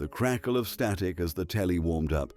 the crackle of static as the telly warmed up,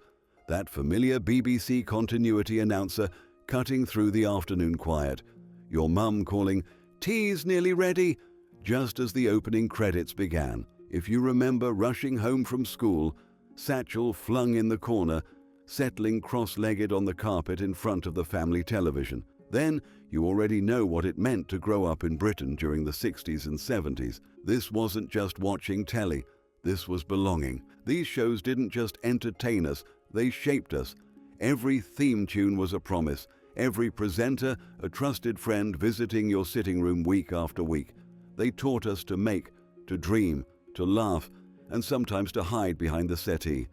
that familiar BBC continuity announcer cutting through the afternoon quiet, your mum calling, "Tea's nearly ready," just as the opening credits began. If you remember rushing home from school, satchel flung in the corner, settling cross-legged on the carpet in front of the family television, then you already know what it meant to grow up in Britain during the 60s and 70s. This wasn't just watching telly, this was belonging. These shows didn't just entertain us, they shaped us. Every theme tune was a promise, every presenter a trusted friend visiting your sitting room week after week. They taught us to make, to dream, to laugh, and sometimes to hide behind the settee.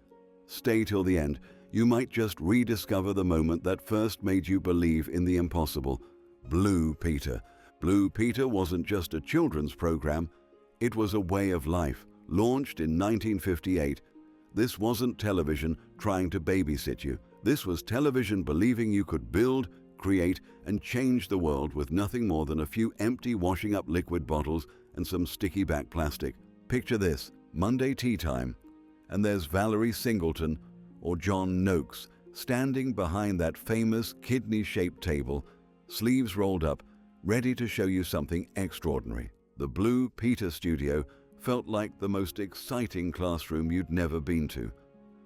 Stay till the end. You might just rediscover the moment that first made you believe in the impossible. Blue Peter. Blue Peter wasn't just a children's program, it was a way of life. Launched in 1958, this wasn't television trying to babysit you. This was television believing you could build, create, and change the world with nothing more than a few empty washing up liquid bottles and some sticky back plastic. Picture this, Monday tea time, and there's Valerie Singleton or John Noakes standing behind that famous kidney-shaped table, sleeves rolled up, ready to show you something extraordinary. The Blue Peter studio felt like the most exciting classroom you'd never been to,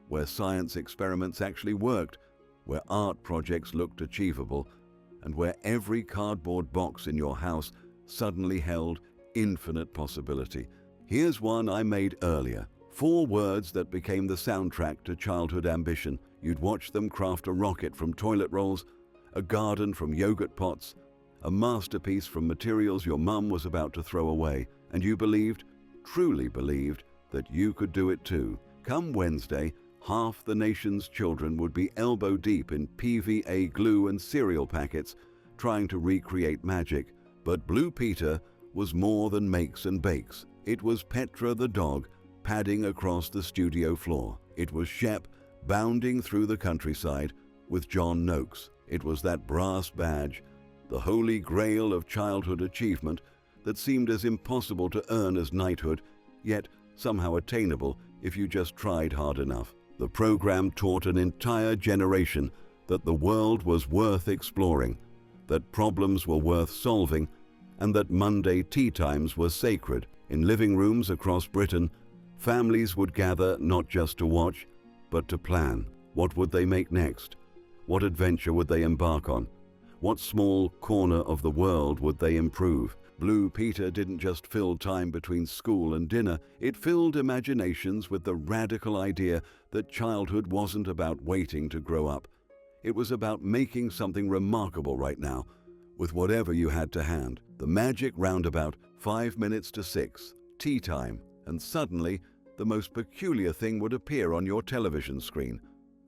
where science experiments actually worked, where art projects looked achievable, and where every cardboard box in your house suddenly held infinite possibility. Here's one I made earlier. 4 words that became the soundtrack to childhood ambition. You'd watch them craft a rocket from toilet rolls, a garden from yogurt pots, a masterpiece from materials your mum was about to throw away, and you believed, truly believed, that you could do it too. Come Wednesday, half the nation's children would be elbow deep in PVA glue and cereal packets trying to recreate magic. But Blue Peter was more than makes and bakes. It was Petra the dog padding across the studio floor. It was Shep bounding through the countryside with John Noakes. It was that brass badge, the holy grail of childhood achievement that seemed as impossible to earn as knighthood, yet somehow attainable if you just tried hard enough. The program taught an entire generation that the world was worth exploring, that problems were worth solving, and that Monday tea times were sacred. In living rooms across Britain, families would gather not just to watch, but to plan. What would they make next? What adventure would they embark on? What small corner of the world would they improve? Blue Peter didn't just fill time between school and dinner, it filled imaginations with the radical idea that childhood wasn't about waiting to grow up. It was about making something remarkable right now, with whatever you had to hand. The Magic Roundabout, 5 minutes to 6, tea time, and suddenly the most peculiar thing would appear on your television screen.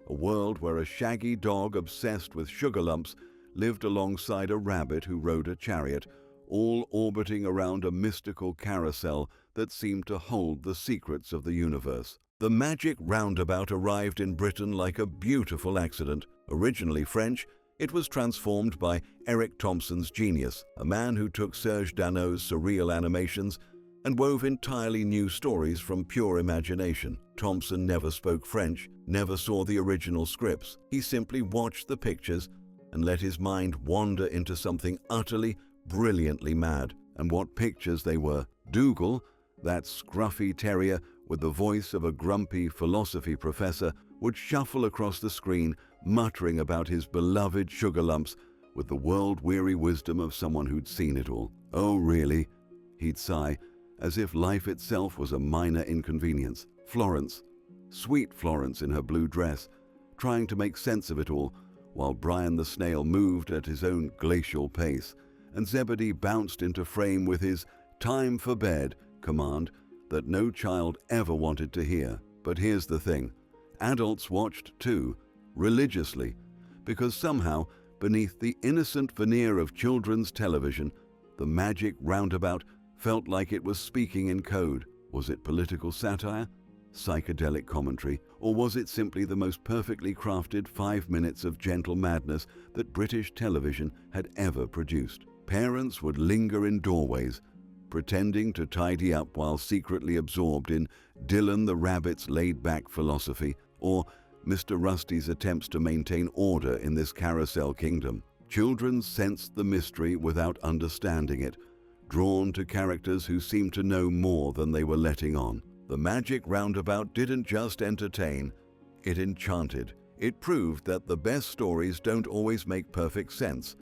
A world where a shaggy dog obsessed with sugar lumps lived alongside a rabbit who rode a chariot, all orbiting around a mystical carousel that seemed to hold the secrets of the universe. The Magic Roundabout arrived in Britain like a beautiful accident. Originally French, it was transformed by Eric Thompson's genius, a man who took Serge Danot's surreal animations and wove entirely new stories from pure imagination. Thompson never spoke French, never saw the original scripts. He simply watched the pictures and let his mind wander into something utterly, brilliantly mad. And what pictures they were. Dougal, that scruffy terrier with the voice of a grumpy philosophy professor, would shuffle across the screen, muttering about his beloved sugar lumps with the world-weary wisdom of someone who'd seen it all. "Oh, really?" he'd sigh, as if life itself was a minor inconvenience. Florence, sweet Florence in her blue dress, trying to make sense of it all, while Brian the snail moved at his own glacial pace, and Zebedee bounced into frame with his "time for bed" command that no child ever wanted to hear. But here's the thing. Adults watched too, religiously, because somehow, beneath the innocent veneer of children's television, the Magic Roundabout felt like it was speaking in code. Was it political satire, psychedelic commentary, or was it simply the most perfectly crafted 5 minutes of gentle madness that British television had ever produced? Parents would linger in doorways, pretending to tidy up while secretly absorbed in Dylan the Rabbit's laid-back philosophy, or Mr. Rusty's attempts to maintain order in this carousel kingdom. Children sensed the mystery without understanding it, drawn to characters who seemed to know more than they were letting on. The Magic Roundabout didn't just entertain, it enchanted. It proved that the best stories don't always make perfect sense,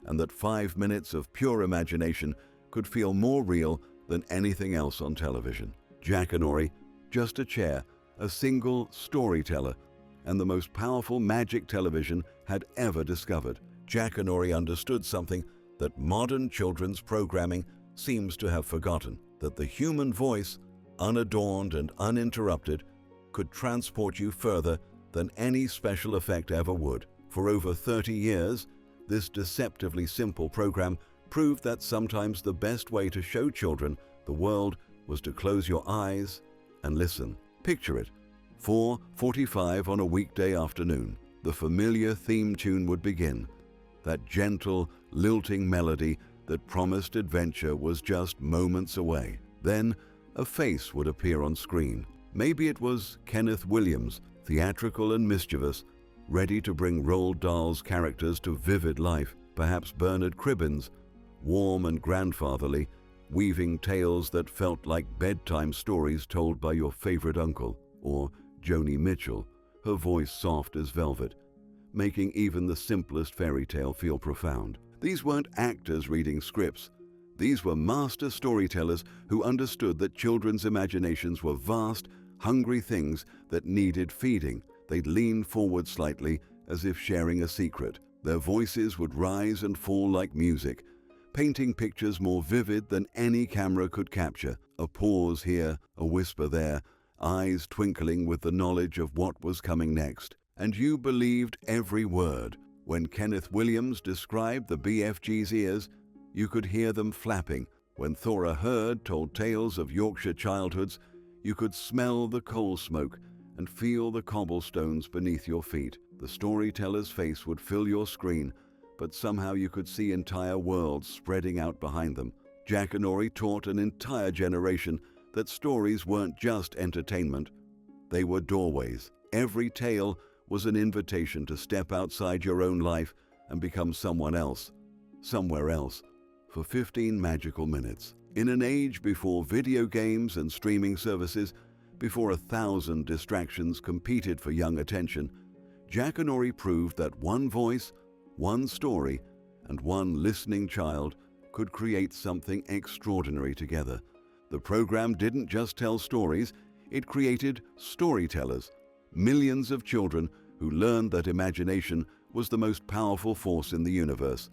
and that 5 minutes of pure imagination could feel more real than anything else on television. Jackanory, just a chair, a single storyteller, and the most powerful magic television had ever discovered. Jackanory understood something that modern children's programming seems to have forgotten, that the human voice, unadorned and uninterrupted, could transport you further than any special effect ever would. For over 30 years, this deceptively simple program proved that sometimes the best way to show children the world was to close your eyes and listen. Picture it. 4:45 on a weekday afternoon, the familiar theme tune would begin. That gentle, lilting melody that promised adventure was just moments away. Then, a face would appear on screen. Maybe it was Kenneth Williams, theatrical and mischievous, ready to bring Roald Dahl's characters to vivid life. Perhaps Bernard Cribbins, warm and grandfatherly, weaving tales that felt like bedtime stories told by your favorite uncle. Or Joni Mitchell, her voice soft as velvet, making even the simplest fairy tale feel profound. These weren't actors reading scripts. These were master storytellers who understood that children's imaginations were vast, hungry things that needed feeding. They'd lean forward slightly, as if sharing a secret. Their voices would rise and fall like music, painting pictures more vivid than any camera could capture. A pause here, a whisper there, eyes twinkling with the knowledge of what was coming next. And you believed every word. When Kenneth Williams described the BFG's ears, you could hear them flapping. When Thora Hird told tales of Yorkshire childhoods, you could smell the coal smoke and feel the cobblestones beneath your feet. The storyteller's face would fill your screen, but somehow you could see entire worlds spreading out behind them. Jackanory taught an entire generation that stories weren't just entertainment, they were doorways. Every tale was an invitation to step outside your own life and become someone else, somewhere else, for 15 magical minutes. In an age before video games and streaming services, before 1,000 distractions competed for young attention, Jackanory proved that one voice, one story, and one listening child could create something extraordinary together. The program didn't just tell stories, it created storytellers, millions of children who learned that imagination was the most powerful force in the universe.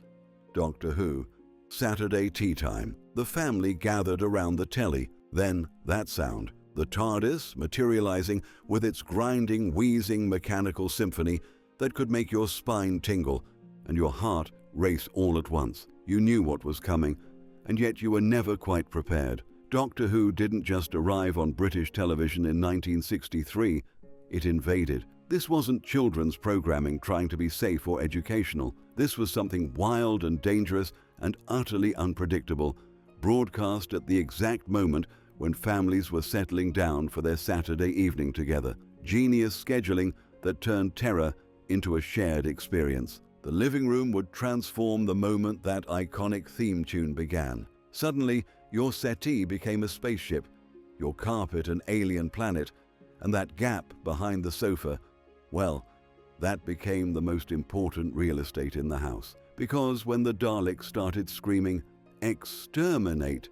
Doctor Who. Saturday tea time. The family gathered around the telly. Then that sound, the TARDIS materializing with its grinding, wheezing mechanical symphony that could make your spine tingle and your heart race all at once. You knew what was coming, and yet you were never quite prepared. Doctor Who didn't just arrive on British television in 1963, it invaded. This wasn't children's programming trying to be safe or educational. This was something wild and dangerous and utterly unpredictable, broadcast at the exact moment when families were settling down for their Saturday evening together. Genius scheduling that turned terror into a shared experience. The living room would transform the moment that iconic theme tune began. Suddenly, your settee became a spaceship, your carpet an alien planet, and that gap behind the sofa, well, that became the most important real estate in the house. Because when the Daleks started screaming, "Exterminate!"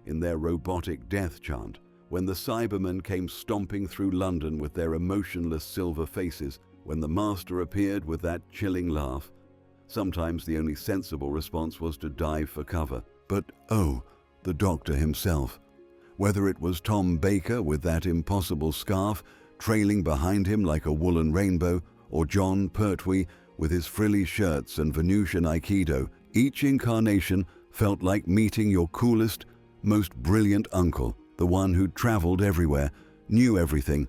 in their robotic death chant, when the Cybermen came stomping through London with their emotionless silver faces, when the Master appeared with that chilling laugh, sometimes the only sensible response was to dive for cover. But oh, the Doctor himself. Whether it was Tom Baker with that impossible scarf trailing behind him like a woolen rainbow, or John Pertwee with his frilly shirts and Venusian Aikido, each incarnation felt like meeting your coolest, most brilliant uncle, the one who'd traveled everywhere, knew everything,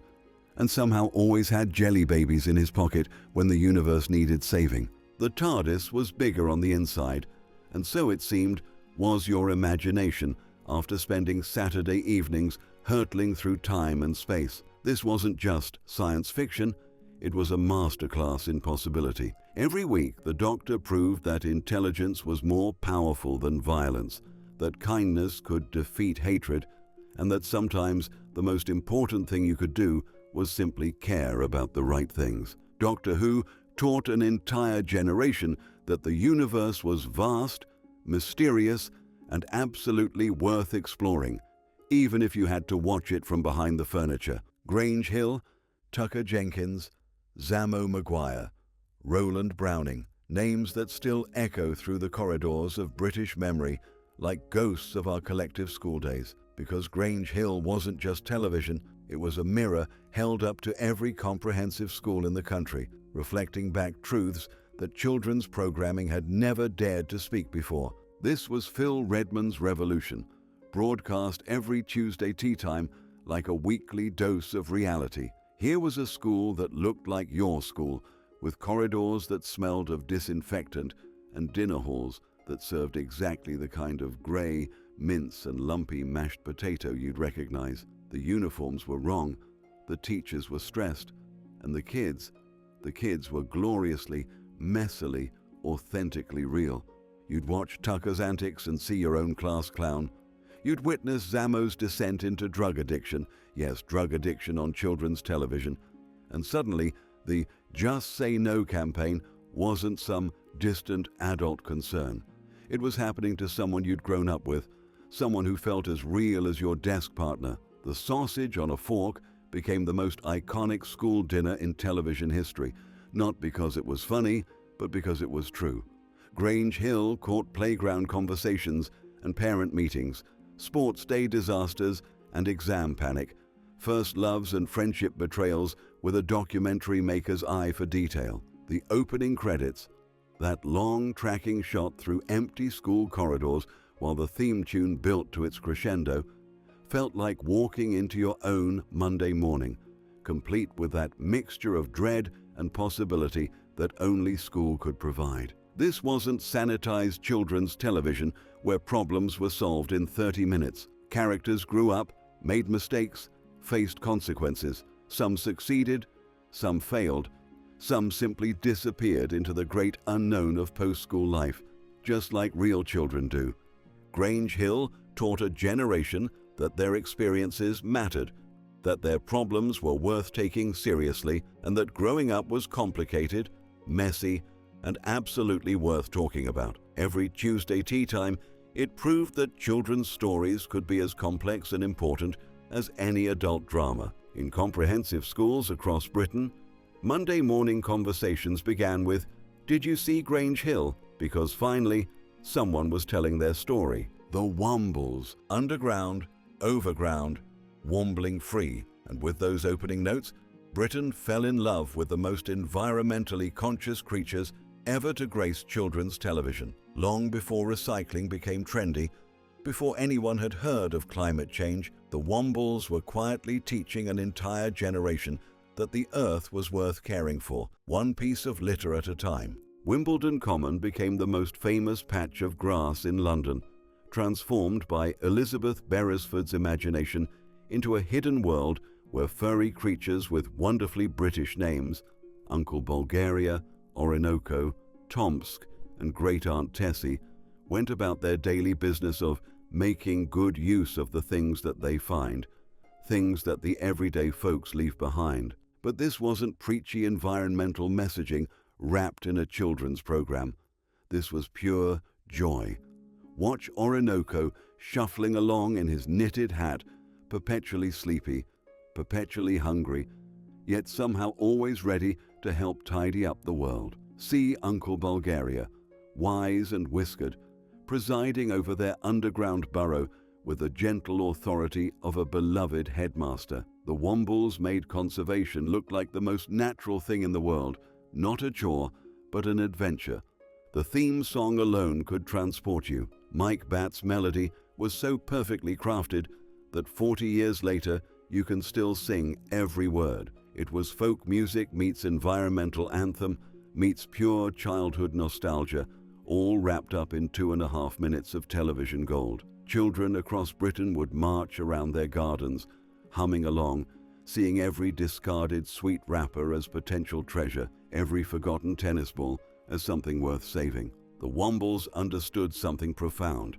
and somehow always had jelly babies in his pocket when the universe needed saving. The TARDIS was bigger on the inside, and so it seemed was your imagination, after spending Saturday evenings hurtling through time and space. This wasn't just science fiction, it was a masterclass in possibility. Every week, the Doctor proved that intelligence was more powerful than violence, that kindness could defeat hatred, and that sometimes the most important thing you could do was simply care about the right things. Doctor Who taught an entire generation that the universe was vast, mysterious, and absolutely worth exploring, even if you had to watch it from behind the furniture. Grange Hill, Tucker Jenkins, Zammo Maguire, Roland Browning, names that still echo through the corridors of British memory like ghosts of our collective school days. Because Grange Hill wasn't just television, it was a mirror held up to every comprehensive school in the country, reflecting back truths that children's programming had never dared to speak before. This was Phil Redmond's Revolution, broadcast every Tuesday tea time like a weekly dose of reality. Here was a school that looked like your school, with corridors that smelled of disinfectant and dinner halls that served exactly the kind of grey, mince and lumpy mashed potato you'd recognize. The uniforms were wrong, the teachers were stressed, and the kids were gloriously, messily, authentically real. You'd watch Tucker's antics and see your own class clown. You'd witness Zammo's descent into drug addiction, yes, drug addiction on children's television. And suddenly, the Just Say No campaign wasn't some distant adult concern. It was happening to someone you'd grown up with, someone who felt as real as your desk partner. The sausage on a fork became the most iconic school dinner in television history, not because it was funny, but because it was true. Grange Hill caught playground conversations and parent meetings, sports day disasters and exam panic, first loves and friendship betrayals with a documentary maker's eye for detail. The opening credits, that long tracking shot through empty school corridors while the theme tune built to its crescendo, felt like walking into your own Monday morning, complete with that mixture of dread and possibility that only school could provide. This wasn't sanitized children's television where problems were solved in 30 minutes. Characters grew up, made mistakes, faced consequences. Some succeeded, some failed, some simply disappeared into the great unknown of post-school life, just like real children do. Grange Hill taught a generation that their experiences mattered, that their problems were worth taking seriously, and that growing up was complicated, messy, and absolutely worth talking about. Every Tuesday tea time, it proved that children's stories could be as complex and important as any adult drama. In comprehensive schools across Britain, Monday morning conversations began with, "Did you see Grange Hill?" Because finally, someone was telling their story. The Wombles, underground, overground, wombling free. And with those opening notes, Britain fell in love with the most environmentally conscious creatures ever to grace children's television. Long before recycling became trendy, before anyone had heard of climate change, the Wombles were quietly teaching an entire generation that the Earth was worth caring for, one piece of litter at a time. Wimbledon Common became the most famous patch of grass in London, transformed by Elizabeth Beresford's imagination into a hidden world where furry creatures with wonderfully British names, Uncle Bulgaria, Orinoco, Tomsk, and Great Aunt Tessie, went about their daily business of making good use of the things that they find, things that the everyday folks leave behind. But this wasn't preachy environmental messaging wrapped in a children's program. This was pure joy. Watch Orinoco shuffling along in his knitted hat, perpetually sleepy, perpetually hungry, yet somehow always ready to help tidy up the world. See Uncle Bulgaria, wise and whiskered, presiding over their underground burrow with the gentle authority of a beloved headmaster. The Wombles made conservation look like the most natural thing in the world, not a chore, but an adventure. The theme song alone could transport you. Mike Batt's melody was so perfectly crafted that 40 years later, you can still sing every word. It was folk music meets environmental anthem, meets pure childhood nostalgia, all wrapped up in 2.5 minutes of television gold. Children across Britain would march around their gardens, humming along, seeing every discarded sweet wrapper as potential treasure, every forgotten tennis ball as something worth saving. The Wombles understood something profound,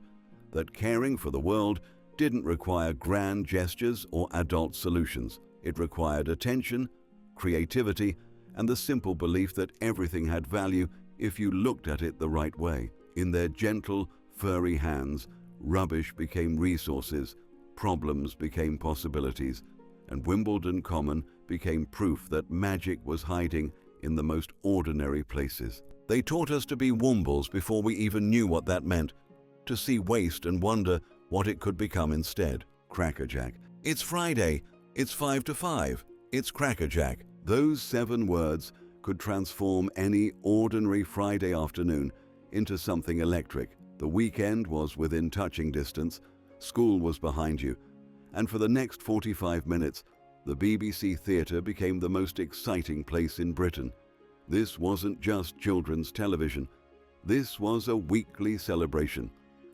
that caring for the world didn't require grand gestures or adult solutions. It required attention, creativity, and the simple belief that everything had value if you looked at it the right way. In their gentle, furry hands, rubbish became resources, problems became possibilities, and Wimbledon Common became proof that magic was hiding in the most ordinary places. They taught us to be Wombles before we even knew what that meant, to see waste and wonder what it could become instead. Crackerjack. It's Friday. It's 5 to 5. It's Crackerjack. Those 7 words could transform any ordinary Friday afternoon into something electric. The weekend was within touching distance, school was behind you, and for the next 45 minutes, the BBC Theatre became the most exciting place in Britain. This wasn't just children's television. This was a weekly celebration,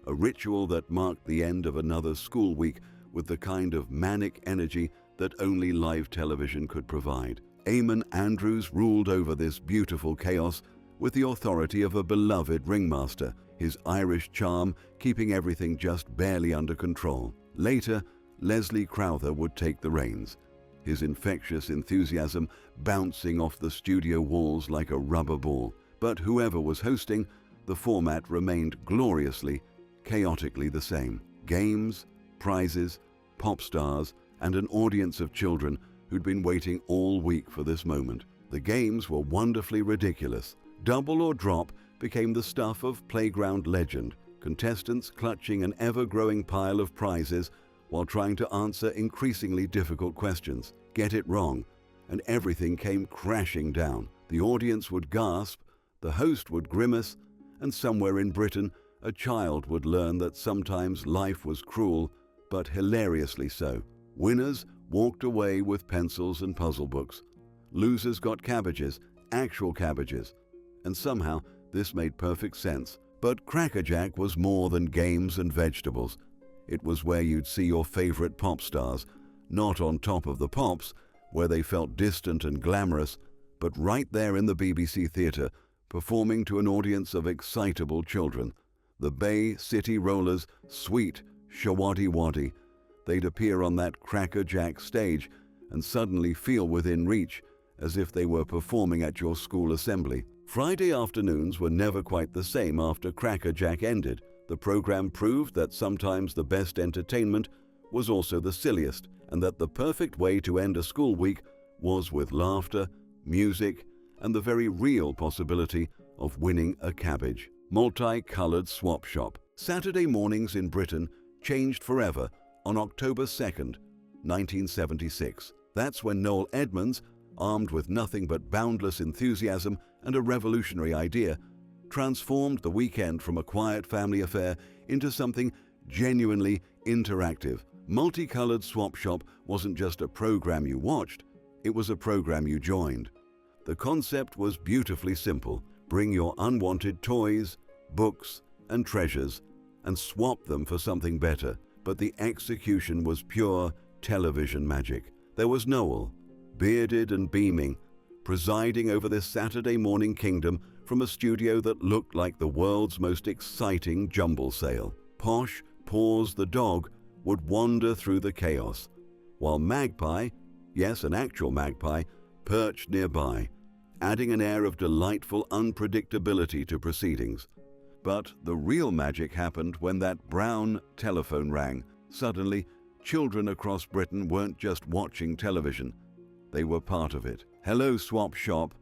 a ritual that marked the end of another school week with the kind of manic energy that only live television could provide. Eamon Andrews ruled over this beautiful chaos with the authority of a beloved ringmaster, his Irish charm keeping everything just barely under control. Later, Leslie Crowther would take the reins, his infectious enthusiasm bouncing off the studio walls like a rubber ball. But whoever was hosting, the format remained gloriously, chaotically the same. Games, prizes, pop stars, and an audience of children who'd been waiting all week for this moment. The games were wonderfully ridiculous. Double or drop became the stuff of playground legend, contestants clutching an ever-growing pile of prizes while trying to answer increasingly difficult questions. Get it wrong, and everything came crashing down. The audience would gasp, the host would grimace, and somewhere in Britain, a child would learn that sometimes life was cruel, but hilariously so. Winners walked away with pencils and puzzle books. Losers got cabbages, actual cabbages. And somehow, this made perfect sense. But Crackerjack was more than games and vegetables. It was where you'd see your favorite pop stars, not on top of the pops, where they felt distant and glamorous, but right there in the BBC Theatre, performing to an audience of excitable children. The Bay City Rollers, sweet, shawaddy-waddy. They'd appear on that Crackerjack stage and suddenly feel within reach, as if they were performing at your school assembly. Friday afternoons were never quite the same after Crackerjack ended. The program proved that sometimes the best entertainment was also the silliest, and that the perfect way to end a school week was with laughter, music, and the very real possibility of winning a cabbage. Multi-colored swap shop. Saturday mornings in Britain changed forever on October 2nd, 1976. That's when Noel Edmonds, armed with nothing but boundless enthusiasm and a revolutionary idea, transformed the weekend from a quiet family affair into something genuinely interactive. Multicolored Swap Shop wasn't just a program you watched, it was a program you joined. The concept was beautifully simple. Bring your unwanted toys, books, and treasures and swap them for something better. But the execution was pure television magic. There was Noel, bearded and beaming, presiding over this Saturday morning kingdom from a studio that looked like the world's most exciting jumble sale. Posh Paws the dog would wander through the chaos, while Magpie, yes, an actual magpie, perched nearby, adding an air of delightful unpredictability to proceedings. But the real magic happened when that brown telephone rang. Suddenly, children across Britain weren't just watching television. They were part of it. "Hello, Swap Shop,"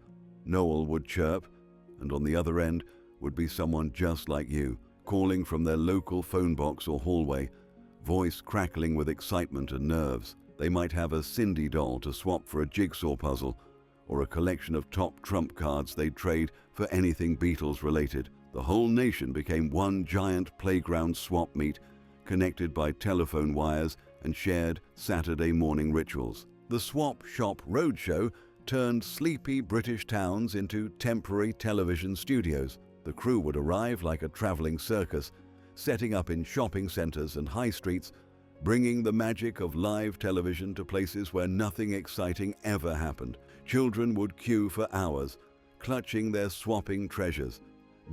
Noel would chirp, and on the other end would be someone just like you, calling from their local phone box or hallway, voice crackling with excitement and nerves. They might have a Cindy doll to swap for a jigsaw puzzle, or a collection of top trump cards they'd trade for anything Beatles related. The whole nation became one giant playground swap meet, connected by telephone wires and shared Saturday morning rituals. The Swap Shop Roadshow turned sleepy British towns into temporary television studios. The crew would arrive like a traveling circus, setting up in shopping centers and high streets, bringing the magic of live television to places where nothing exciting ever happened. Children would queue for hours, clutching their swapping treasures,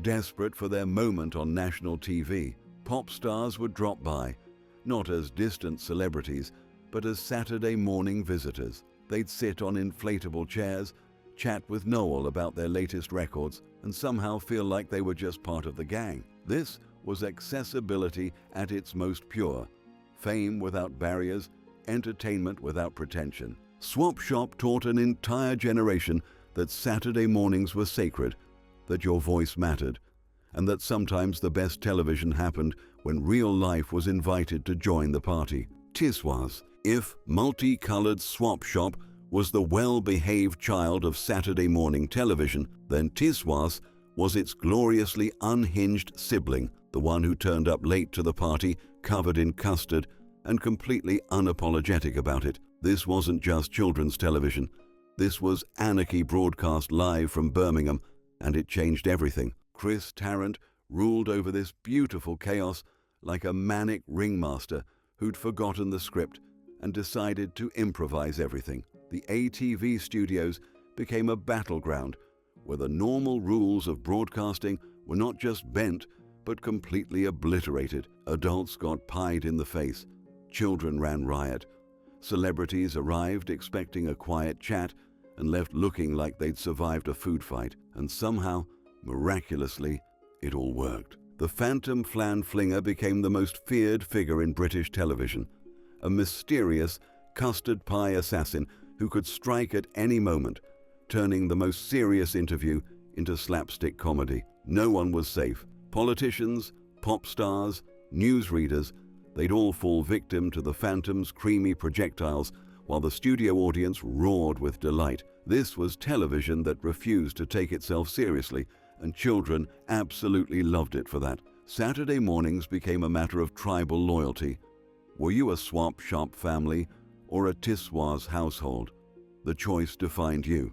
desperate for their moment on national TV. Pop stars would drop by, not as distant celebrities, but as Saturday morning visitors. They'd sit on inflatable chairs, chat with Noel about their latest records, and somehow feel like they were just part of the gang. This was accessibility at its most pure. Fame without barriers, entertainment without pretension. Swap Shop taught an entire generation that Saturday mornings were sacred, that your voice mattered, and that sometimes the best television happened when real life was invited to join the party. Tiswas. If multicolored Swap Shop was the well-behaved child of Saturday morning television, then Tiswas was its gloriously unhinged sibling, the one who turned up late to the party, covered in custard, and completely unapologetic about it. This wasn't just children's television. This was anarchy broadcast live from Birmingham, and it changed everything. Chris Tarrant ruled over this beautiful chaos like a manic ringmaster who'd forgotten the script and decided to improvise everything. The ATV studios became a battleground where the normal rules of broadcasting were not just bent, but completely obliterated. Adults got pied in the face. Children ran riot. Celebrities arrived expecting a quiet chat and left looking like they'd survived a food fight. And somehow, miraculously, it all worked. The Phantom Flan Flinger became the most feared figure in British television, a mysterious custard pie assassin who could strike at any moment, turning the most serious interview into slapstick comedy. No one was safe. Politicians, pop stars, newsreaders, they'd all fall victim to the Phantom's creamy projectiles while the studio audience roared with delight. This was television that refused to take itself seriously, and children absolutely loved it for that. Saturday mornings became a matter of tribal loyalty. Were you a Swap Shop family or a Tiswas household? The choice defined you.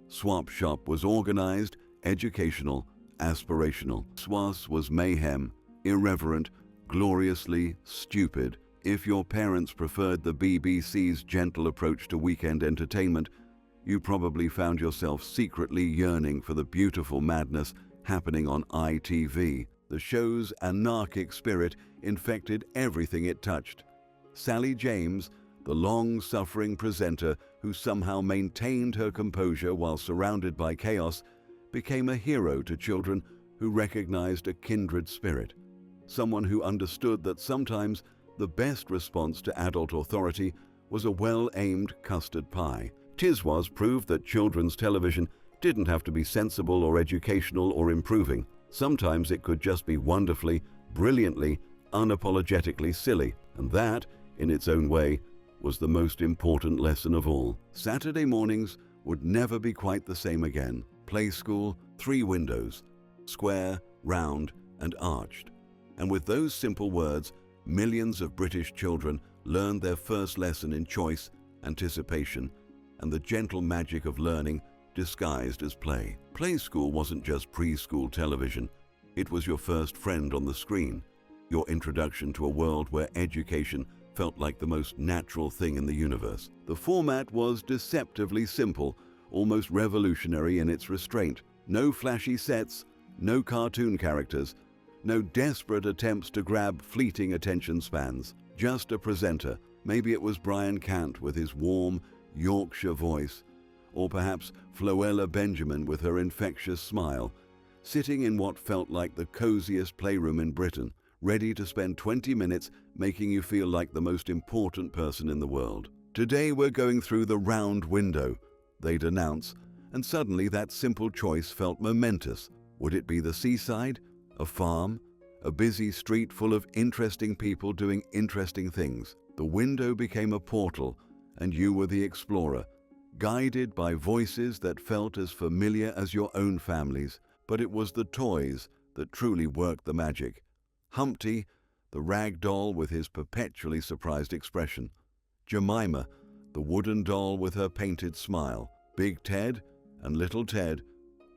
Swap Shop was organized, educational, aspirational. Tiswas was mayhem, irreverent, gloriously stupid. If your parents preferred the BBC's gentle approach to weekend entertainment, you probably found yourself secretly yearning for the beautiful madness happening on ITV. The show's anarchic spirit infected everything it touched. Sally James, the long-suffering presenter who somehow maintained her composure while surrounded by chaos, became a hero to children who recognized a kindred spirit. Someone who understood that sometimes the best response to adult authority was a well-aimed custard pie. Tiswas proved that children's television didn't have to be sensible or educational or improving. Sometimes it could just be wonderfully, brilliantly, unapologetically silly. And that, in its own way, was the most important lesson of all. Saturday mornings would never be quite the same again. Play school, 3 windows, square, round, and arched. And with those simple words, millions of British children learned their first lesson in choice, anticipation, and the gentle magic of learning disguised as play. Play school wasn't just preschool television. It was your first friend on the screen, your introduction to a world where education felt like the most natural thing in the universe. The format was deceptively simple, almost revolutionary in its restraint. No flashy sets, no cartoon characters, no desperate attempts to grab fleeting attention spans. Just a presenter. Maybe it was Brian Cant with his warm Yorkshire voice, or perhaps Floella Benjamin with her infectious smile, sitting in what felt like the coziest playroom in Britain, ready to spend 20 minutes making you feel like the most important person in the world. Today we're going through the round window, they'd announce, and suddenly that simple choice felt momentous. Would it be the seaside, a farm, a busy street full of interesting people doing interesting things? The window became a portal, and you were the explorer, guided by voices that felt as familiar as your own family's. But it was the toys that truly worked the magic. Humpty, the rag doll with his perpetually surprised expression. Jemima, the wooden doll with her painted smile. Big Ted and Little Ted,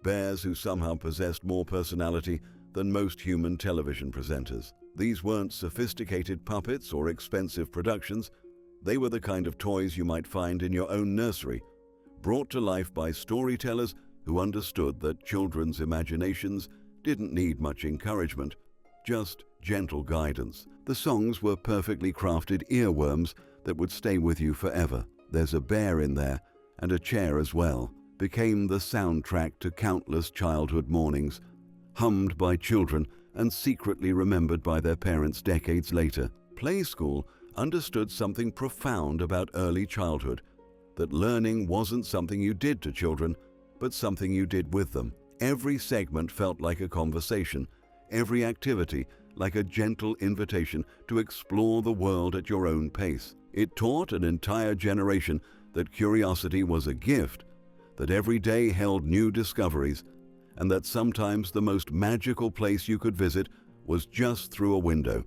bears who somehow possessed more personality than most human television presenters. These weren't sophisticated puppets or expensive productions. They were the kind of toys you might find in your own nursery, brought to life by storytellers who understood that children's imaginations didn't need much encouragement, just gentle guidance. The songs were perfectly crafted earworms that would stay with you forever. There's a bear in there, and a chair as well, became the soundtrack to countless childhood mornings, hummed by children and secretly remembered by their parents decades later. Play School understood something profound about early childhood, that learning wasn't something you did to children, but something you did with them. Every segment felt like a conversation, every activity like a gentle invitation to explore the world at your own pace. It taught an entire generation that curiosity was a gift, that every day held new discoveries, and that sometimes the most magical place you could visit was just through a window,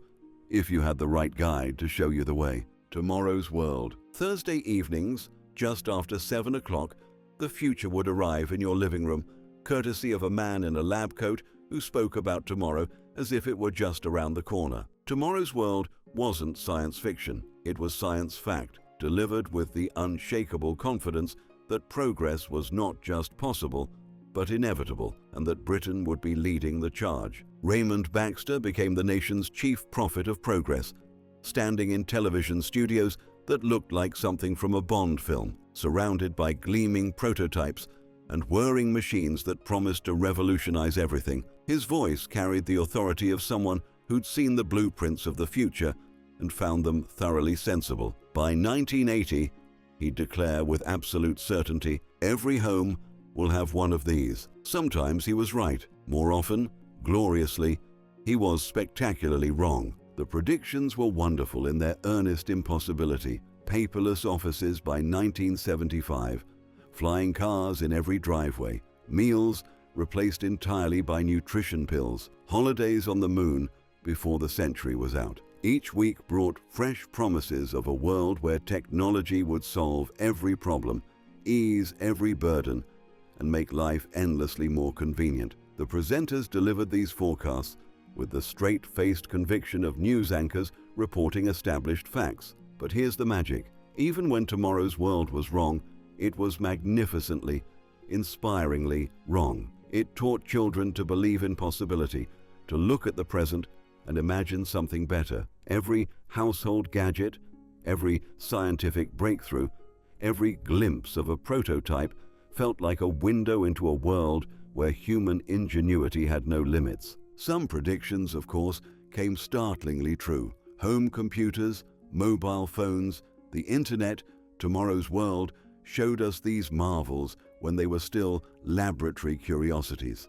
if you had the right guide to show you the way. Tomorrow's World. Thursday evenings, just after 7 o'clock, the future would arrive in your living room, courtesy of a man in a lab coat who spoke about tomorrow as if it were just around the corner. Tomorrow's World wasn't science fiction. It was science fact, delivered with the unshakable confidence that progress was not just possible, but inevitable, and that Britain would be leading the charge. Raymond Baxter became the nation's chief prophet of progress, standing in television studios that looked like something from a Bond film, surrounded by gleaming prototypes and whirring machines that promised to revolutionize everything. His voice carried the authority of someone who'd seen the blueprints of the future and found them thoroughly sensible. By 1980, he'd declare with absolute certainty, every home will have one of these. Sometimes he was right. More often, gloriously, he was spectacularly wrong. The predictions were wonderful in their earnest impossibility. Paperless offices by 1975, flying cars in every driveway, meals replaced entirely by nutrition pills, holidays on the moon before the century was out. Each week brought fresh promises of a world where technology would solve every problem, ease every burden, and make life endlessly more convenient. The presenters delivered these forecasts with the straight-faced conviction of news anchors reporting established facts. But here's the magic. Even when tomorrow's world was wrong, it was magnificently, inspiringly wrong. It taught children to believe in possibility, to look at the present and imagine something better. Every household gadget, every scientific breakthrough, every glimpse of a prototype felt like a window into a world where human ingenuity had no limits. Some predictions, of course, came startlingly true. Home computers, mobile phones, the internet, tomorrow's world showed us these marvels when they were still laboratory curiosities.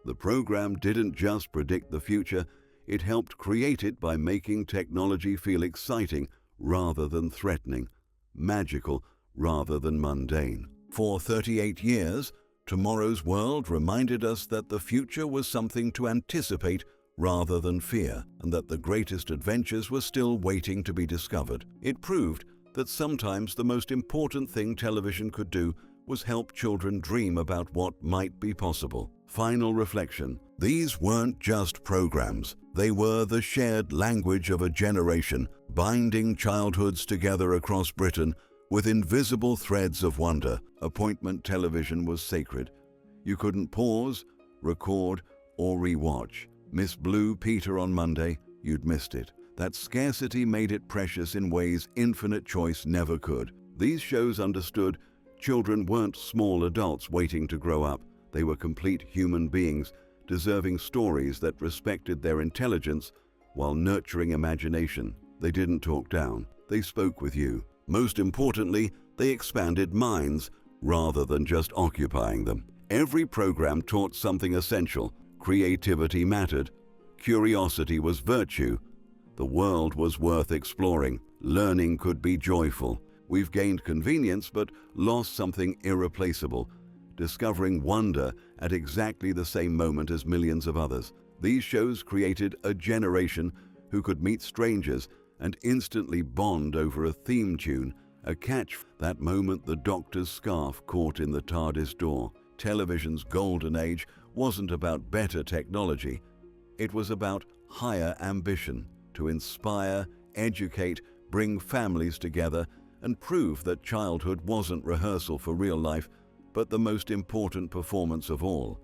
The program didn't just predict the future, it helped create it by making technology feel exciting rather than threatening, magical rather than mundane. For 38 years, Tomorrow's World reminded us that the future was something to anticipate rather than fear, and that the greatest adventures were still waiting to be discovered. It proved that sometimes the most important thing television could do was help children dream about what might be possible. Final reflection. These weren't just programs. They were the shared language of a generation, binding childhoods together across Britain with invisible threads of wonder. Appointment television was sacred. You couldn't pause, record, or rewatch. Miss Blue Peter on Monday, you'd missed it. That scarcity made it precious in ways infinite choice never could. These shows understood children weren't small adults waiting to grow up. They were complete human beings, deserving stories that respected their intelligence while nurturing imagination. They didn't talk down. They spoke with you. Most importantly, they expanded minds rather than just occupying them. Every program taught something essential. Creativity mattered. Curiosity was virtue. The world was worth exploring. Learning could be joyful. We've gained convenience but lost something irreplaceable, discovering wonder at exactly the same moment as millions of others. These shows created a generation who could meet strangers and instantly bond over a theme tune, a catch. That moment the doctor's scarf caught in the TARDIS door. Television's golden age wasn't about better technology. It was about higher ambition to inspire, educate, bring families together, and prove that childhood wasn't rehearsal for real life, but the most important performance of all.